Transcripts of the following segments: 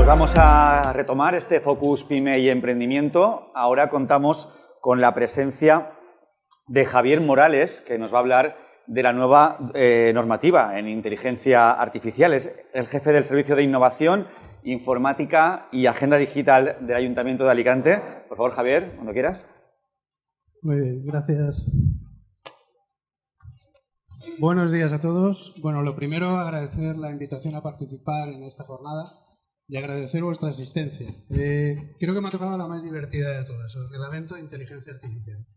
Pues vamos a retomar este Focus Pyme y Emprendimiento. Ahora contamos con la presencia de Javier Morales, que nos va a hablar de la nueva normativa en inteligencia artificial. Es el jefe del Servicio de Innovación, Informática y Agenda Digital del Ayuntamiento de Alicante. Por favor, Javier, cuando quieras. Muy bien, gracias. Buenos días a todos. Bueno, lo primero, agradecer la invitación a participar en esta jornada y agradecer vuestra asistencia. Creo que me ha tocado la más divertida de todas, el reglamento de inteligencia artificial.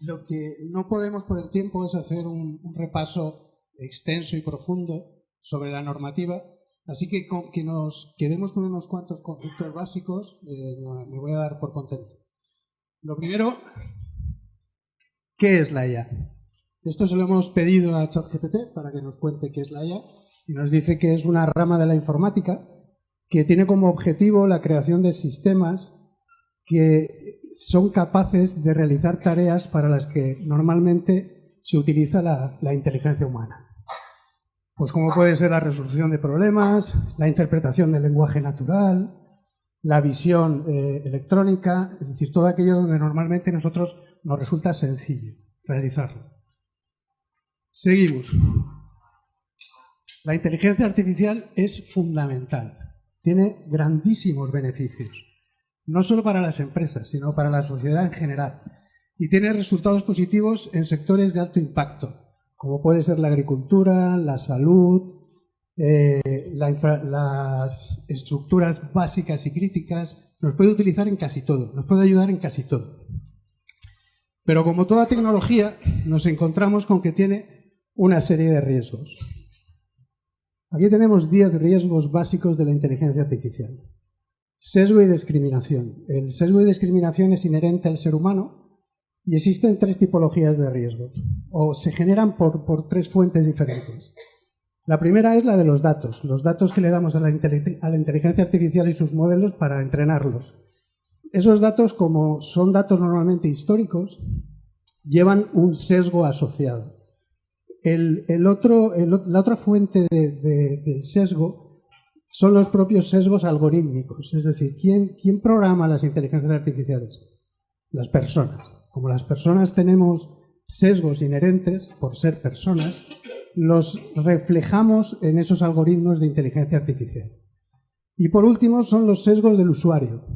Lo que no podemos por el tiempo es hacer un repaso extenso y profundo sobre la normativa, así que nos quedemos con unos cuantos conceptos básicos, me voy a dar por contento. Lo primero, ¿qué es la IA? Esto se lo hemos pedido a ChatGPT para que nos cuente qué es la IA y nos dice que es una rama de la informática que tiene como objetivo la creación de sistemas que son capaces de realizar tareas para las que normalmente se utiliza la inteligencia humana. Pues como puede ser la resolución de problemas, la interpretación del lenguaje natural, la visión electrónica, es decir, todo aquello donde normalmente nosotros nos resulta sencillo realizarlo. Seguimos. La inteligencia artificial es fundamental. Tiene grandísimos beneficios, no solo para las empresas, sino para la sociedad en general. Y tiene resultados positivos en sectores de alto impacto, como puede ser la agricultura, la salud, las estructuras básicas y críticas. Nos puede utilizar en casi todo, nos puede ayudar en casi todo. Pero como toda tecnología, nos encontramos con que tiene una serie de riesgos. Aquí tenemos 10 riesgos básicos de la inteligencia artificial. Sesgo y discriminación. El sesgo y discriminación es inherente al ser humano y existen 3 tipologías de riesgos, o se generan por 3 fuentes diferentes. La primera es la de los datos que le damos a la inteligencia artificial y sus modelos para entrenarlos. Esos datos, como son datos normalmente históricos, llevan un sesgo asociado. La otra fuente del sesgo son los propios sesgos algorítmicos, es decir, ¿quién programa las inteligencias artificiales? Las personas. Como las personas tenemos sesgos inherentes por ser personas, los reflejamos en esos algoritmos de inteligencia artificial. Y por último son los sesgos del usuario.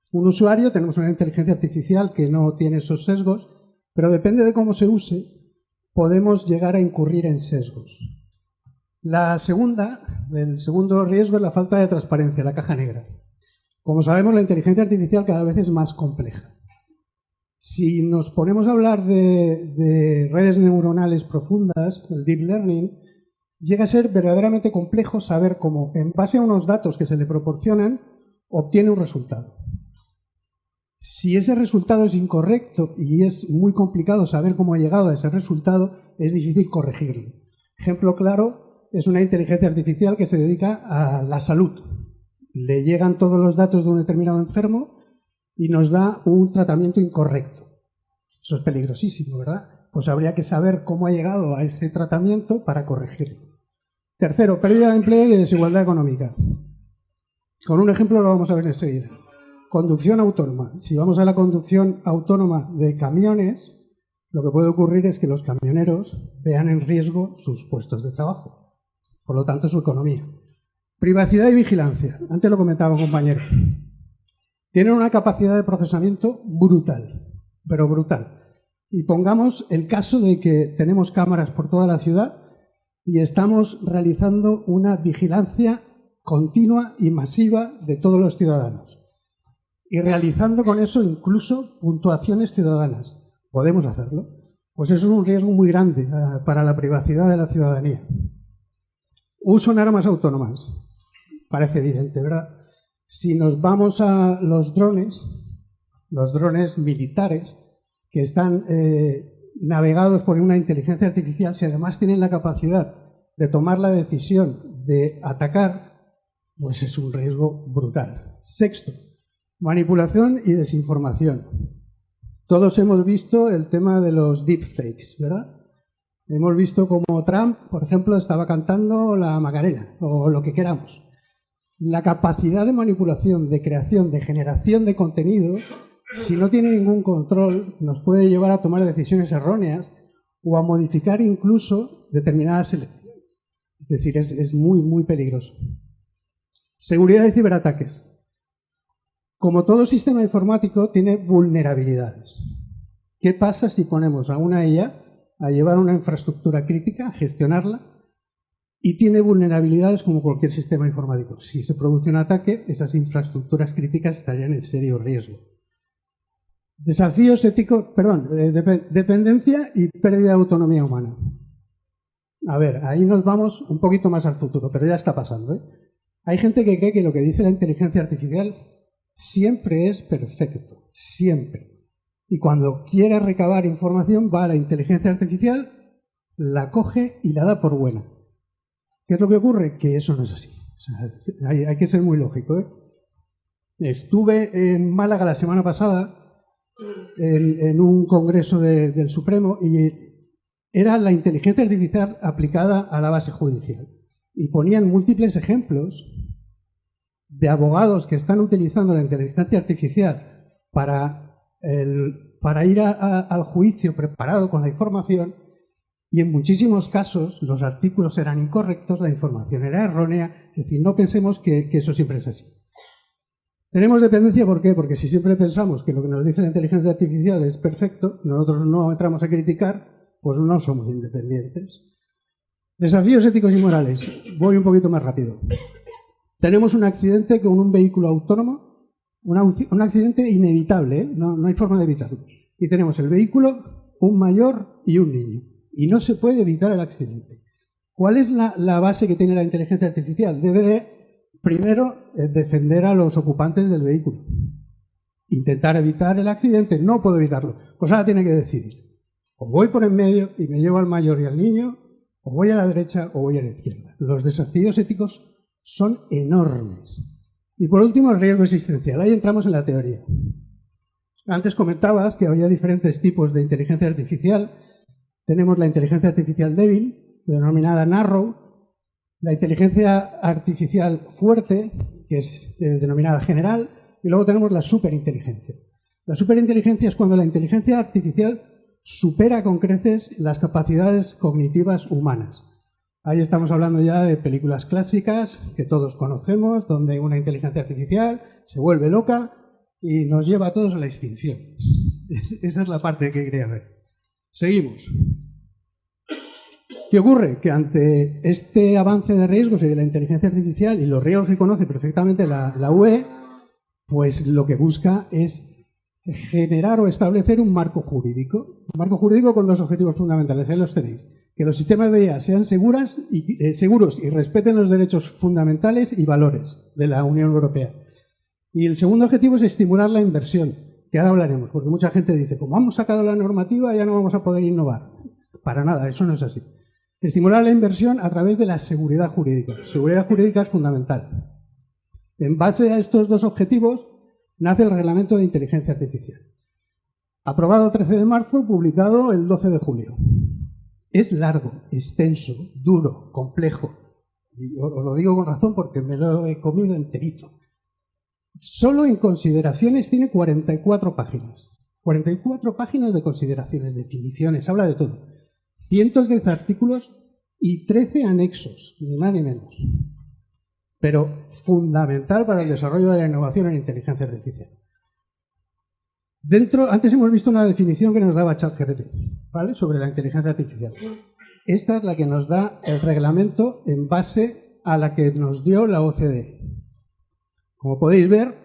Un usuario, tenemos una inteligencia artificial que no tiene esos sesgos, pero depende de cómo se use, podemos llegar a incurrir en sesgos. El segundo riesgo es la falta de transparencia, la caja negra. Como sabemos, la inteligencia artificial cada vez es más compleja. Si nos ponemos a hablar de redes neuronales profundas, el deep learning, llega a ser verdaderamente complejo saber cómo, en base a unos datos que se le proporcionan, obtiene un resultado. Si ese resultado es incorrecto y es muy complicado saber cómo ha llegado a ese resultado, es difícil corregirlo. Ejemplo claro es una inteligencia artificial que se dedica a la salud. Le llegan todos los datos de un determinado enfermo y nos da un tratamiento incorrecto. Eso es peligrosísimo, ¿verdad? Pues habría que saber cómo ha llegado a ese tratamiento para corregirlo. Tercero, pérdida de empleo y desigualdad económica. Con un ejemplo lo vamos a ver enseguida. Conducción autónoma. Si vamos a la conducción autónoma de camiones, lo que puede ocurrir es que los camioneros vean en riesgo sus puestos de trabajo, por lo tanto su economía. Privacidad y vigilancia. Antes lo comentaba un compañero. Tienen una capacidad de procesamiento brutal, pero brutal. Y pongamos el caso de que tenemos cámaras por toda la ciudad y estamos realizando una vigilancia continua y masiva de todos los ciudadanos. Y realizando con eso incluso puntuaciones ciudadanas. ¿Podemos hacerlo? Pues eso es un riesgo muy grande para la privacidad de la ciudadanía. Uso en armas autónomas. Parece evidente, ¿verdad? Si nos vamos a los drones militares que están navegados por una inteligencia artificial, si además tienen la capacidad de tomar la decisión de atacar, pues es un riesgo brutal. Sexto, manipulación y desinformación. Todos hemos visto el tema de los deepfakes, ¿verdad? Hemos visto como Trump, por ejemplo, estaba cantando la Macarena o lo que queramos. La capacidad de manipulación, de creación, de generación de contenido, si no tiene ningún control, nos puede llevar a tomar decisiones erróneas o a modificar incluso determinadas selecciones. Es decir, es muy, muy peligroso. Seguridad de ciberataques. Como todo sistema informático, tiene vulnerabilidades. ¿Qué pasa si ponemos a una IA a llevar una infraestructura crítica, a gestionarla, y tiene vulnerabilidades como cualquier sistema informático? Si se produce un ataque, esas infraestructuras críticas estarían en serio riesgo. Desafíos éticos, dependencia y pérdida de autonomía humana. A ver, ahí nos vamos un poquito más al futuro, pero ya está pasando, ¿eh? Hay gente que cree que lo que dice la inteligencia artificial siempre es perfecto, siempre. Y cuando quiere recabar información, va a la inteligencia artificial, la coge y la da por buena. ¿Qué es lo que ocurre? Que eso no es así. O sea, hay que ser muy lógico, ¿eh? Estuve en Málaga la semana pasada en un congreso del Supremo y era la inteligencia artificial aplicada a la base judicial. Y ponían múltiples ejemplos de abogados que están utilizando la inteligencia artificial para ir al juicio preparado con la información, y en muchísimos casos los artículos eran incorrectos, la información era errónea. Es decir, no pensemos que eso siempre es así. Tenemos dependencia, ¿por qué? Porque si siempre pensamos que lo que nos dice la inteligencia artificial es perfecto, nosotros no entramos a criticar, pues no somos independientes. Desafíos éticos y morales. Voy un poquito más rápido. Tenemos un accidente con un vehículo autónomo, un accidente inevitable, ¿eh? No hay forma de evitarlo. Y tenemos el vehículo, un mayor y un niño. Y no se puede evitar el accidente. ¿Cuál es la base que tiene la inteligencia artificial? Debe de, primero, defender a los ocupantes del vehículo. Intentar evitar el accidente. No puedo evitarlo. Pues ahora tiene que decidir. O voy por en medio y me llevo al mayor y al niño, o voy a la derecha o voy a la izquierda. Los desafíos éticos son enormes. Y por último, el riesgo existencial. Ahí entramos en la teoría. Antes comentabas que había diferentes tipos de inteligencia artificial. Tenemos la inteligencia artificial débil, denominada narrow, la inteligencia artificial fuerte, que es denominada general, y luego tenemos la superinteligencia. La superinteligencia es cuando la inteligencia artificial supera con creces las capacidades cognitivas humanas. Ahí estamos hablando ya de películas clásicas que todos conocemos, donde una inteligencia artificial se vuelve loca y nos lleva a todos a la extinción. Esa es la parte que quería ver. Seguimos. ¿Qué ocurre? Que ante este avance de riesgos y de la inteligencia artificial y los riesgos que conoce perfectamente la UE, pues lo que busca es generar o establecer un marco jurídico. Un marco jurídico con dos objetivos fundamentales, ahí los tenéis. Que los sistemas de IA sean seguros y respeten los derechos fundamentales y valores de la Unión Europea. Y el segundo objetivo es estimular la inversión, que ahora hablaremos, porque mucha gente dice, como hemos sacado la normativa ya no vamos a poder innovar. Para nada, eso no es así. Estimular la inversión a través de la seguridad jurídica. Seguridad jurídica es fundamental. En base a estos dos objetivos nace el Reglamento de Inteligencia Artificial. Aprobado el 13 de marzo, publicado el 12 de julio. Es largo, extenso, duro, complejo. Y os lo digo con razón porque me lo he comido enterito. Solo en consideraciones tiene 44 páginas. 44 páginas de consideraciones, definiciones, habla de todo. Cientos de artículos y 13 anexos, ni más ni menos. Pero fundamental para el desarrollo de la innovación en inteligencia artificial. Antes hemos visto una definición que nos daba ChatGPT, ¿vale?, sobre la inteligencia artificial. Esta es la que nos da el reglamento en base a la que nos dio la OCDE. Como podéis ver,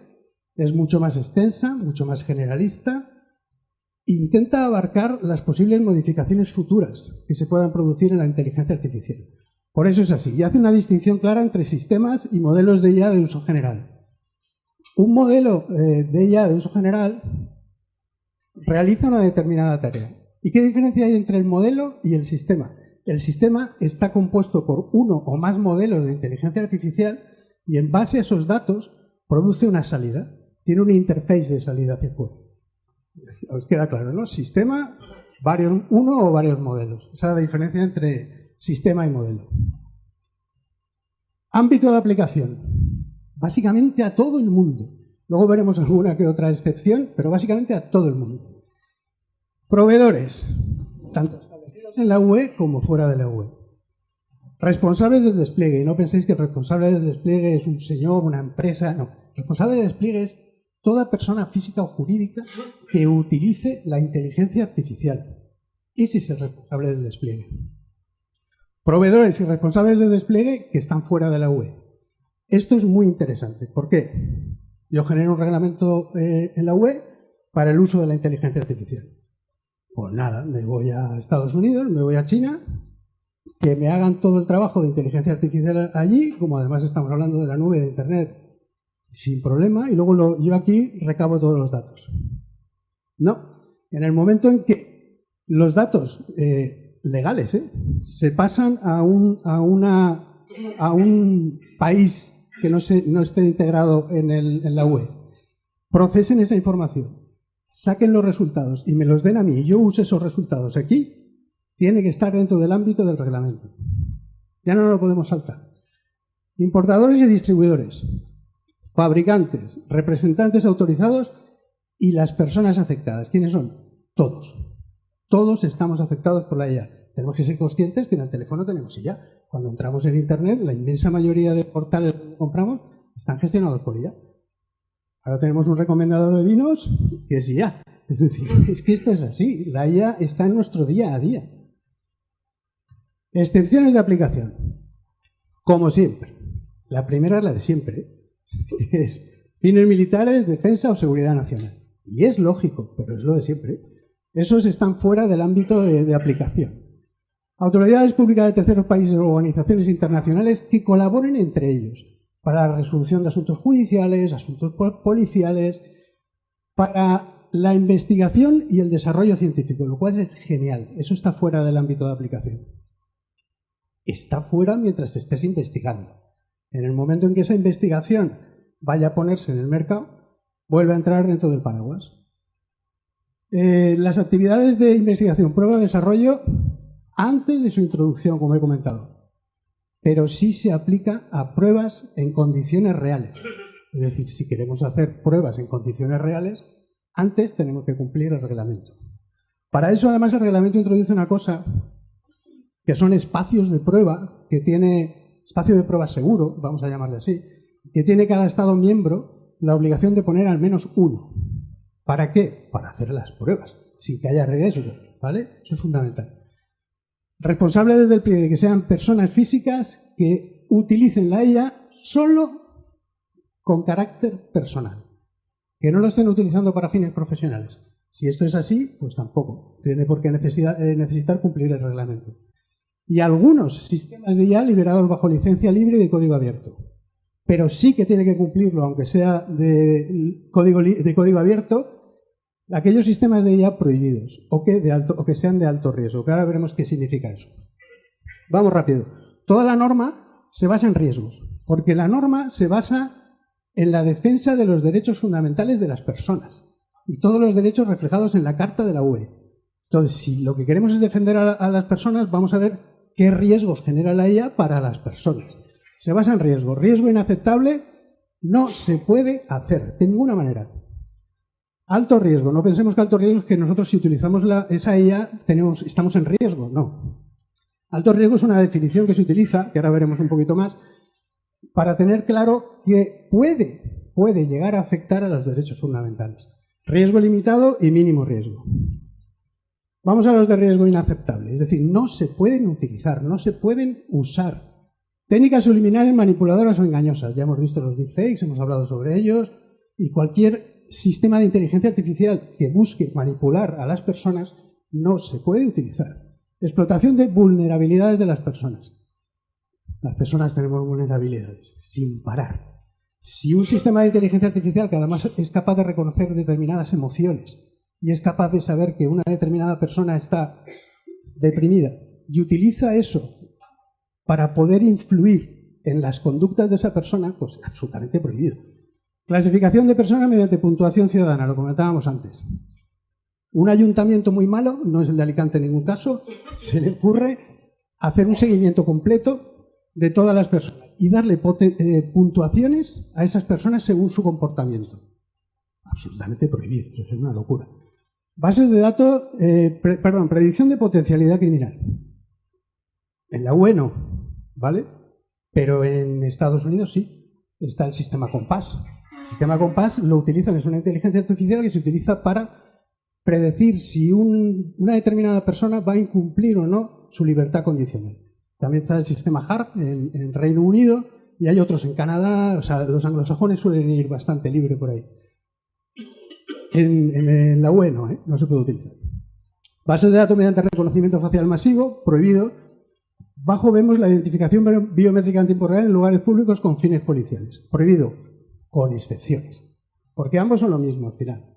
es mucho más extensa, mucho más generalista. Intenta abarcar las posibles modificaciones futuras que se puedan producir en la inteligencia artificial. Por eso es así. Y hace una distinción clara entre sistemas y modelos de IA de uso general. Un modelo de IA de uso general realiza una determinada tarea. ¿Y qué diferencia hay entre el modelo y el sistema? El sistema está compuesto por uno o más modelos de inteligencia artificial y en base a esos datos produce una salida. Tiene una interface de salida hacia afuera. Os queda claro, ¿no? Sistema, uno o varios modelos. Esa es la diferencia entre sistema y modelo. Ámbito de aplicación. Básicamente a todo el mundo. Luego veremos alguna que otra excepción, pero básicamente a todo el mundo. Proveedores, tanto establecidos en la UE como fuera de la UE. Responsables del despliegue. Y no penséis que el responsable del despliegue es un señor, una empresa. No. Responsable del despliegue es toda persona física o jurídica que utilice la inteligencia artificial. Ese es el responsable del despliegue. Proveedores y responsables del despliegue que están fuera de la UE. Esto es muy interesante. ¿Por qué? Yo genero un reglamento en la UE para el uso de la inteligencia artificial. Pues nada, me voy a Estados Unidos, me voy a China, que me hagan todo el trabajo de inteligencia artificial allí, como además estamos hablando de la nube de Internet, sin problema, y luego yo aquí recabo todos los datos. No, en el momento en que los datos legales se pasan a un país que no esté integrado en la UE, procesen esa información, saquen los resultados y me los den a mí y yo use esos resultados aquí, tiene que estar dentro del ámbito del reglamento. Ya no lo podemos saltar. Importadores y distribuidores, fabricantes, representantes autorizados y las personas afectadas. ¿Quiénes son? Todos. Todos estamos afectados por la IA. Tenemos que ser conscientes que en el teléfono tenemos IA. Cuando entramos en Internet, la inmensa mayoría de portales que compramos están gestionados por IA. Ahora tenemos un recomendador de vinos que es IA. Es decir, es que esto es así. La IA está en nuestro día a día. Excepciones de aplicación. Como siempre. La primera es la de siempre. Es fines militares, defensa o seguridad nacional. Y es lógico, pero es lo de siempre. Esos están fuera del ámbito de aplicación. Autoridades públicas de terceros países o organizaciones internacionales que colaboren entre ellos para la resolución de asuntos judiciales, asuntos policiales, para la investigación y el desarrollo científico, lo cual es genial. Eso está fuera del ámbito de aplicación. Está fuera mientras estés investigando. En el momento en que esa investigación vaya a ponerse en el mercado, vuelve a entrar dentro del paraguas. Las actividades de investigación, prueba y desarrollo antes de su introducción, como he comentado, pero sí se aplica a pruebas en condiciones reales. Es decir, si queremos hacer pruebas en condiciones reales, antes tenemos que cumplir el reglamento. Para eso, además, el reglamento introduce una cosa que son espacios de prueba, que tiene espacio de prueba seguro, vamos a llamarle así, que tiene cada Estado miembro la obligación de poner al menos uno. ¿Para qué? Para hacer las pruebas, sin que haya riesgo, ¿vale? Eso es fundamental. Responsables del despliegue, que sean personas físicas que utilicen la IA solo con carácter personal, que no lo estén utilizando para fines profesionales. Si esto es así, pues tampoco tiene por qué necesitar cumplir el reglamento. Y algunos sistemas de IA liberados bajo licencia libre y de código abierto. Pero sí que tiene que cumplirlo, aunque sea de código abierto, aquellos sistemas de IA prohibidos o que sean de alto riesgo, que ahora veremos qué significa eso. Vamos rápido. Toda la norma se basa en riesgos, porque la norma se basa en la defensa de los derechos fundamentales de las personas y todos los derechos reflejados en la Carta de la UE. Entonces, si lo que queremos es defender a las personas, vamos a ver qué riesgos genera la IA para las personas. Se basa en riesgo. Riesgo inaceptable no se puede hacer de ninguna manera. Alto riesgo. No pensemos que alto riesgo es que nosotros si utilizamos esa IA estamos en riesgo. No. Alto riesgo es una definición que se utiliza, que ahora veremos un poquito más, para tener claro que puede llegar a afectar a los derechos fundamentales. Riesgo limitado y mínimo riesgo. Vamos a los de riesgo inaceptable. Es decir, no se pueden utilizar, no se pueden usar. Técnicas subliminales manipuladoras o engañosas. Ya hemos visto los deepfakes, hemos hablado sobre ellos. Y cualquier sistema de inteligencia artificial que busque manipular a las personas no se puede utilizar. Explotación de vulnerabilidades de las personas. Las personas tenemos vulnerabilidades, sin parar. Si un sistema de inteligencia artificial que además es capaz de reconocer determinadas emociones y es capaz de saber que una determinada persona está deprimida y utiliza eso para poder influir en las conductas de esa persona, pues absolutamente prohibido. Clasificación de personas mediante puntuación ciudadana, lo comentábamos antes. Un ayuntamiento muy malo, no es el de Alicante en ningún caso, se le ocurre hacer un seguimiento completo de todas las personas. y darle puntuaciones a esas personas según su comportamiento. Absolutamente prohibido, eso es una locura. Bases de datos, predicción de potencialidad criminal. En la UE no, ¿vale? Pero en Estados Unidos sí, está el sistema Compass. El sistema Compass lo utilizan, es una inteligencia artificial que se utiliza para predecir si una determinada persona va a incumplir o no su libertad condicional. También está el sistema HARP en Reino Unido y hay otros en Canadá, o sea, los anglosajones suelen ir bastante libre por ahí. En la UE no, no se puede utilizar. Bases de datos mediante reconocimiento facial masivo, prohibido. Bajo vemos la identificación biométrica en tiempo real en lugares públicos con fines policiales. Prohibido, con excepciones. Porque ambos son lo mismo al final.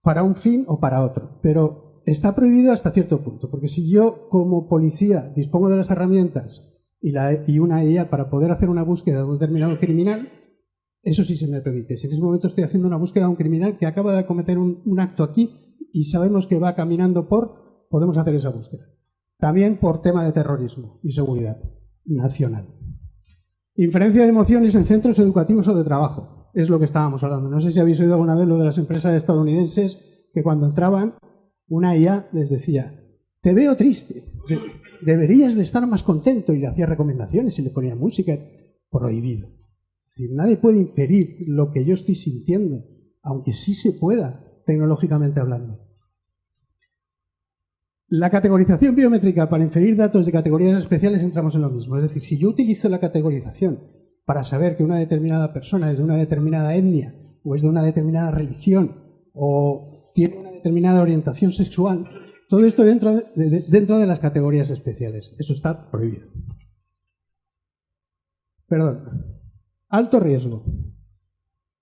Para un fin o para otro. Pero está prohibido hasta cierto punto. Porque si yo como policía dispongo de las herramientas y una IA para poder hacer una búsqueda de un determinado criminal, eso sí se me permite. Si en ese momento estoy haciendo una búsqueda de un criminal que acaba de cometer un acto aquí y sabemos que va caminando podemos hacer esa búsqueda. También por tema de terrorismo y seguridad nacional. Inferencia de emociones en centros educativos o de trabajo. Es lo que estábamos hablando. No sé si habéis oído alguna vez lo de las empresas estadounidenses que cuando entraban, una IA les decía: te veo triste, deberías de estar más contento, y le hacía recomendaciones y le ponía música. Prohibido. Es decir, nadie puede inferir lo que yo estoy sintiendo, aunque sí se pueda, tecnológicamente hablando. La categorización biométrica para inferir datos de categorías especiales entramos en lo mismo. Es decir, si yo utilizo la categorización para saber que una determinada persona es de una determinada etnia o es de una determinada religión o tiene una determinada orientación sexual, todo esto dentro de las categorías especiales. Eso está prohibido. Perdón. Alto riesgo.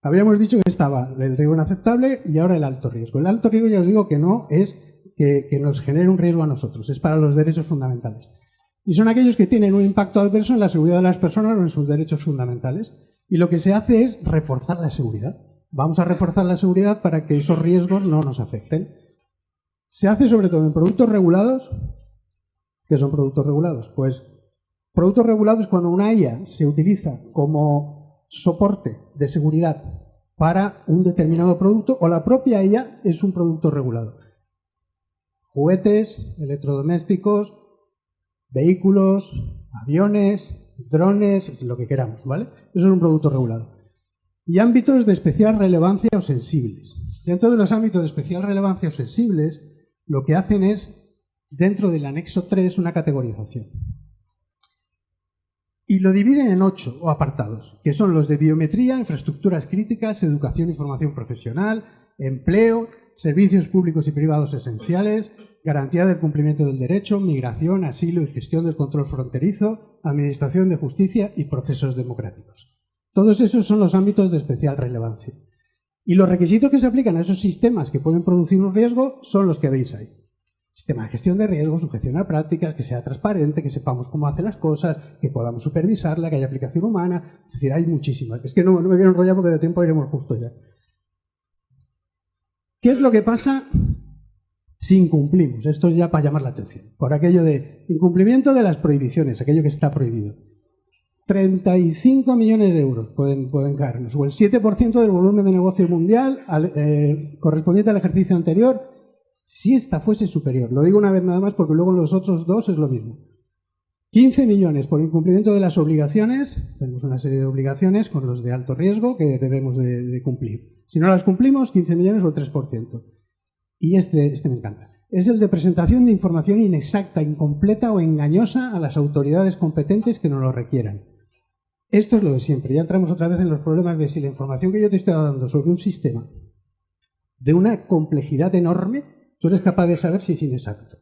Habíamos dicho que estaba el riesgo inaceptable y ahora el alto riesgo. El alto riesgo, ya os digo que no es que nos genere un riesgo a nosotros, es para los derechos fundamentales. Y son aquellos que tienen un impacto adverso en la seguridad de las personas o en sus derechos fundamentales. Y lo que se hace es reforzar la seguridad. Vamos a reforzar la seguridad para que esos riesgos no nos afecten. Se hace sobre todo en productos regulados. ¿Qué son productos regulados? Pues productos regulados cuando una IA se utiliza como soporte de seguridad para un determinado producto o la propia IA es un producto regulado. Juguetes, electrodomésticos, vehículos, aviones, drones, lo que queramos, ¿vale? Eso es un producto regulado. Y ámbitos de especial relevancia o sensibles. Dentro de los ámbitos de especial relevancia o sensibles, lo que hacen es, dentro del anexo 3, una categorización. Y lo dividen en 8 apartados, que son los de biometría, infraestructuras críticas, educación y formación profesional, empleo, servicios públicos y privados esenciales, garantía del cumplimiento del derecho, migración, asilo y gestión del control fronterizo, administración de justicia y procesos democráticos. Todos esos son los ámbitos de especial relevancia. Y los requisitos que se aplican a esos sistemas que pueden producir un riesgo son los que veis ahí. Sistema de gestión de riesgos, sujeción a prácticas, que sea transparente, que sepamos cómo hace las cosas, que podamos supervisarla, que haya aplicación humana. Es decir, hay muchísimas. Es que no me quiero enrollar porque de tiempo iremos justo ya. ¿Qué es lo que pasa si incumplimos? Esto es ya para llamar la atención. Por aquello de incumplimiento de las prohibiciones, aquello que está prohibido. 35 millones de euros pueden caernos, o el 7% del volumen de negocio mundial correspondiente al ejercicio anterior, si esta fuese superior. Lo digo una vez nada más porque luego en los otros dos es lo mismo. 15 millones por incumplimiento de las obligaciones. Tenemos una serie de obligaciones con los de alto riesgo que debemos de cumplir. Si no las cumplimos, 15 millones o el 3%. Y este me encanta. Es el de presentación de información inexacta, incompleta o engañosa a las autoridades competentes que nos lo requieran. Esto es lo de siempre. Ya entramos otra vez en los problemas de si la información que yo te estoy dando sobre un sistema de una complejidad enorme, tú eres capaz de saber si es inexacto.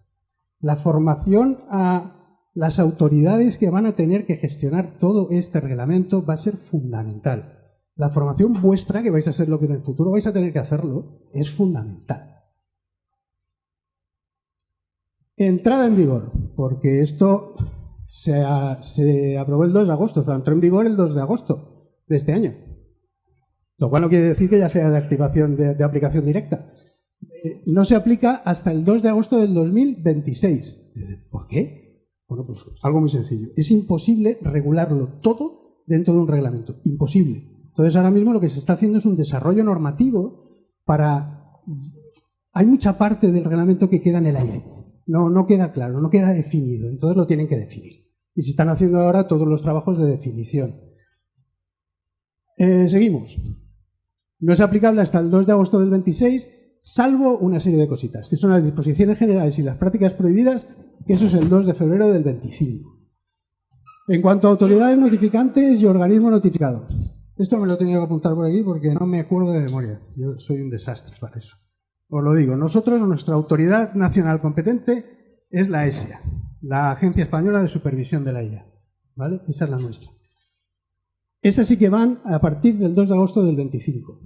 La formación a las autoridades que van a tener que gestionar todo este reglamento va a ser fundamental. La formación vuestra, que vais a ser lo que en el futuro vais a tener que hacerlo, es fundamental. Entrada en vigor, porque esto se aprobó el 2 de agosto, o sea, entró en vigor el 2 de agosto de este año. Lo cual no quiere decir que ya sea de activación de aplicación directa. No se aplica hasta el 2 de agosto del 2026. ¿Por qué? Bueno, pues algo muy sencillo. Es imposible regularlo todo dentro de un reglamento. Imposible. Entonces, ahora mismo lo que se está haciendo es un desarrollo normativo para... Hay mucha parte del reglamento que queda en el aire. No queda claro, no queda definido. Entonces lo tienen que definir. Y se están haciendo ahora todos los trabajos de definición. Seguimos. No es aplicable hasta el 2 de agosto del 26, salvo una serie de cositas, que son las disposiciones generales y las prácticas prohibidas, que eso es el 2 de febrero del 25. En cuanto a autoridades notificantes y organismos notificados. Esto me lo he tenido que apuntar por aquí porque no me acuerdo de memoria. Yo soy un desastre para eso. Os lo digo, nosotros, nuestra autoridad nacional competente es la ESIA, la Agencia Española de Supervisión de la IA. ¿Vale? Esa es la nuestra. Esas sí que van a partir del 2 de agosto del 25.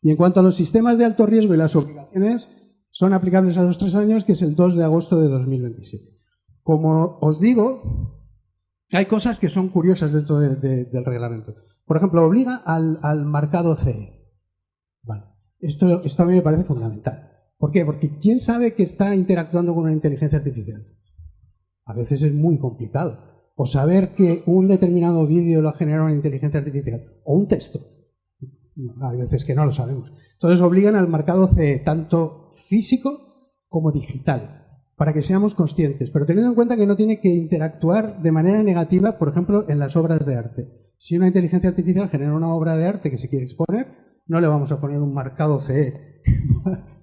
Y en cuanto a los sistemas de alto riesgo y las obligaciones, son aplicables a los 3 años, que es el 2 de agosto de 2027. Como os digo, hay cosas que son curiosas dentro del reglamento. Por ejemplo, obliga al marcado CE. Vale. Esto a mí me parece fundamental. ¿Por qué? Porque ¿quién sabe que está interactuando con una inteligencia artificial? A veces es muy complicado. O saber que un determinado vídeo lo ha generado una inteligencia artificial. O un texto. Hay veces que no lo sabemos. Entonces obligan al marcado CE, tanto físico como digital, para que seamos conscientes. Pero teniendo en cuenta que no tiene que interactuar de manera negativa, por ejemplo, en las obras de arte. Si una inteligencia artificial genera una obra de arte que se quiere exponer, no le vamos a poner un marcado CE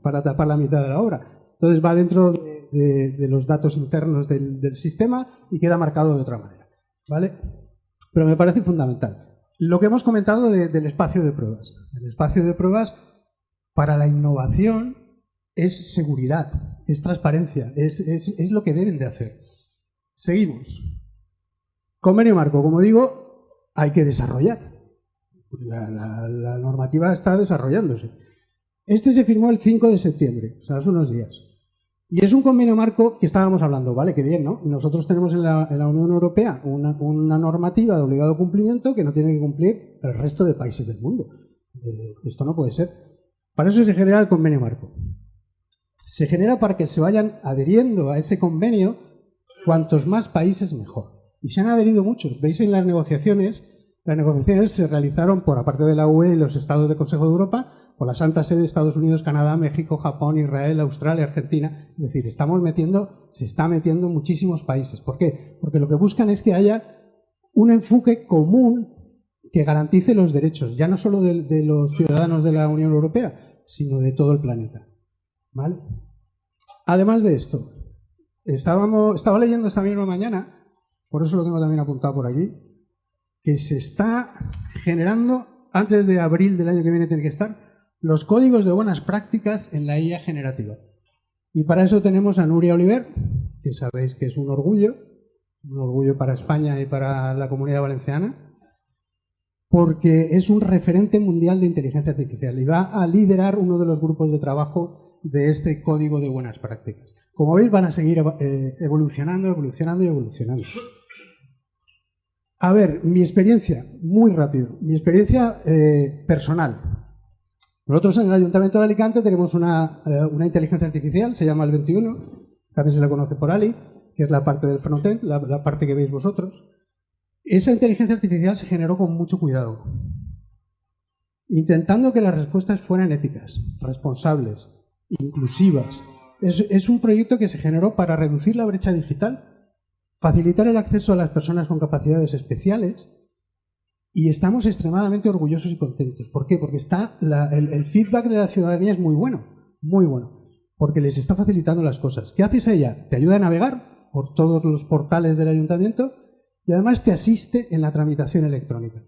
para tapar la mitad de la obra. Entonces va dentro de los datos internos del sistema y queda marcado de otra manera. ¿Vale? Pero me parece fundamental. Lo que hemos comentado del espacio de pruebas. El espacio de pruebas para la innovación es seguridad, es transparencia, es lo que deben de hacer. Seguimos. Convenio marco, como digo, hay que desarrollar. La normativa está desarrollándose. Este se firmó el 5 de septiembre, o sea, hace unos días. Y es un convenio marco que estábamos hablando, vale, qué bien, ¿no? Nosotros tenemos en la Unión Europea una normativa de obligado cumplimiento que no tiene que cumplir el resto de países del mundo. Esto no puede ser. Para eso se genera el convenio marco. Se genera para que se vayan adheriendo a ese convenio cuantos más países mejor. Y se han adherido muchos. Veis en las negociaciones se realizaron por aparte de la UE y los estados del Consejo de Europa, por la Santa Sede de Estados Unidos, Canadá, México, Japón, Israel, Australia, Argentina. Es decir, se está metiendo muchísimos países. ¿Por qué? Porque lo que buscan es que haya un enfoque común que garantice los derechos, ya no solo de los ciudadanos de la Unión Europea, sino de todo el planeta. ¿Vale? Además de esto, estaba leyendo esta misma mañana, por eso lo tengo también apuntado por aquí, que se está generando, antes de abril del año que viene tiene que estar, los códigos de buenas prácticas en la IA generativa. Y para eso tenemos a Núria Oliver, que sabéis que es un orgullo para España y para la Comunidad Valenciana, porque es un referente mundial de inteligencia artificial y va a liderar uno de los grupos de trabajo de este código de buenas prácticas. Como veis, van a seguir evolucionando. A ver, mi experiencia, muy rápido, mi experiencia personal. Nosotros en el Ayuntamiento de Alicante tenemos una inteligencia artificial, se llama el 21, también se la conoce por Ali, que es la parte del frontend, la parte que veis vosotros. Esa inteligencia artificial se generó con mucho cuidado, intentando que las respuestas fueran éticas, responsables, inclusivas. Es un proyecto que se generó para reducir la brecha digital, facilitar el acceso a las personas con capacidades especiales, y estamos extremadamente orgullosos y contentos. ¿Por qué? Porque el feedback de la ciudadanía es muy bueno, porque les está facilitando las cosas. ¿Qué haces ella? Te ayuda a navegar por todos los portales del ayuntamiento y además te asiste en la tramitación electrónica.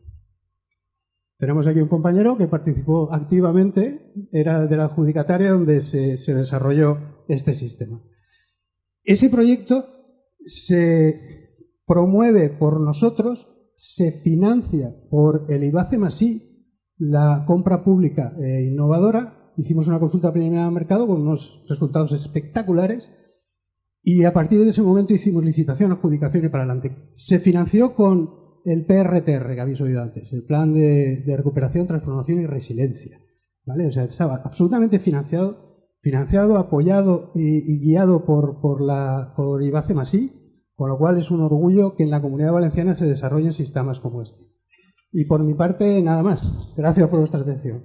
Tenemos aquí un compañero que participó activamente, era de la adjudicataria donde se desarrolló este sistema. Ese proyecto se promueve por nosotros, se financia por el IBACE+I, la compra pública innovadora. Hicimos una consulta preliminar al mercado con unos resultados espectaculares y a partir de ese momento hicimos licitación, adjudicación y para adelante. Se financió con el PRTR que habéis oído antes, el Plan de Recuperación, Transformación y Resiliencia. ¿Vale? O sea, estaba absolutamente financiado, apoyado y guiado por IBACE+I, Con lo cual es un orgullo que en la Comunidad Valenciana se desarrollen sistemas como este. Y por mi parte, nada más. Gracias por vuestra atención.